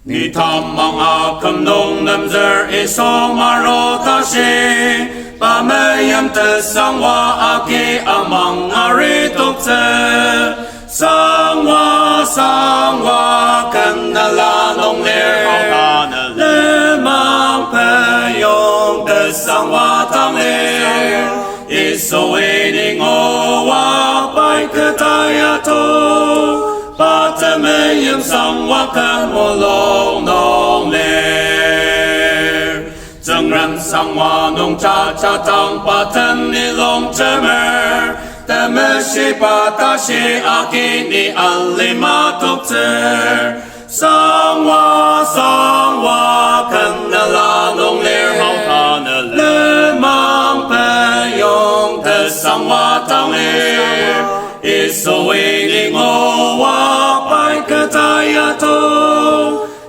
Ni tamang akam nong nam zer iso maro tashi pamayam te sangwa aki amang aritok te sangwa kan nala nong ler le mang pe yong te sangwa tang ler iso waiting o wa pai ke taya to Patameyam sangwakan molong nong ler Zengran sangwa nong cha cha tang patan ni long temer Temeshi patashi aki ni alima tokter Sangwa kan nala nong ler hao ka na le mang pe yong te sangwa tang ler Iso waiting o wa pai ke taya to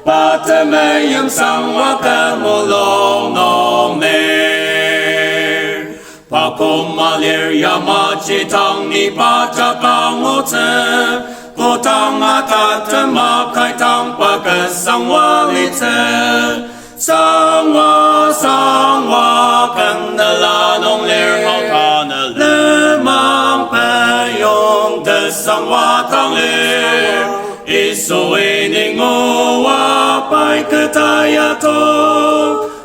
Patameyam sangwa ka molong nong ler Pakumalir yamachi tang ni pachakang o te Potang atat makai tang paka sangwa li te Sangwa kan nala nong ler hao ka na le mang pe yong te sangwa tang ler Iso waiting o wa pai ke taya to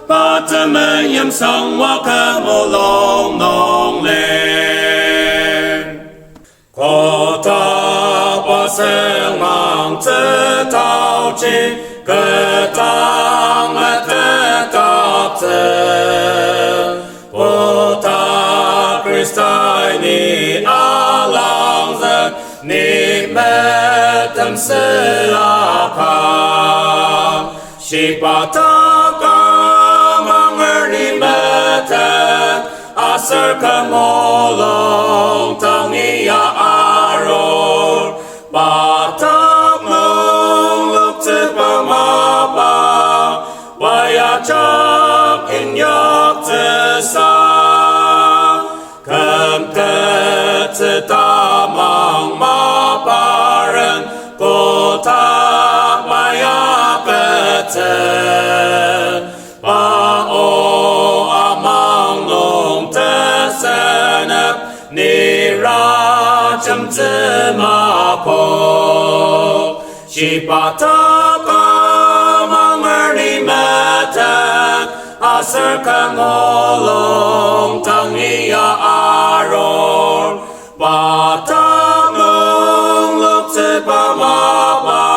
Patameyam sangwa ka molong nong ler Kota pa seng mang te tao chi Ke tang le te tap te Kota Kristai ni alang zet Ni metem selaka Shipataka manger ni metem Aser kamolong tangiya aror Patak nong luk te pamapa Wayachak inyak te sa Kem te tamang maparan Kotak mayapete Pao amang nong te senep Niracham te mapo Shipataka manger ni metet Aser kamolong tangiya aror Patak nong luk te pamapa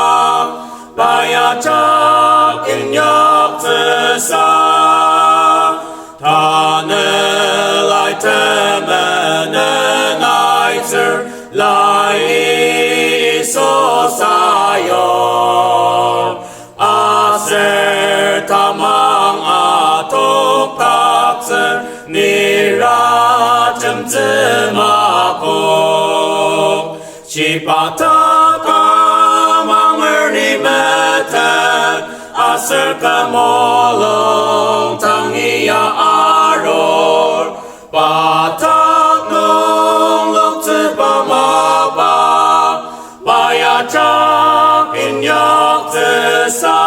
Payachak inyak te sa Tanelai temenen aiter Lai iso sayor Aser tamang atok takser Niracem temako Shipataka manger ni metet Aser kamolong tangiya aror Patak nong luk te pamapa Payachak inyak te sa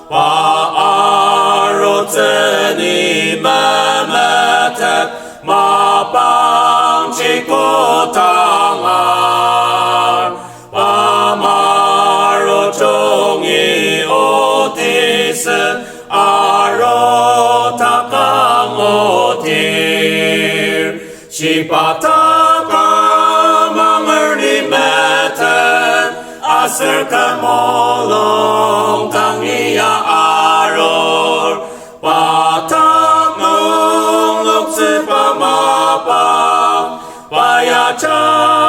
Paaro te ni memetet Mapang chikotangar Pamaro chongi otiset Aro takang otir Shipataka manger ni metet Aser kamolong tangiya aror Patak nong luk te pamapa Payachak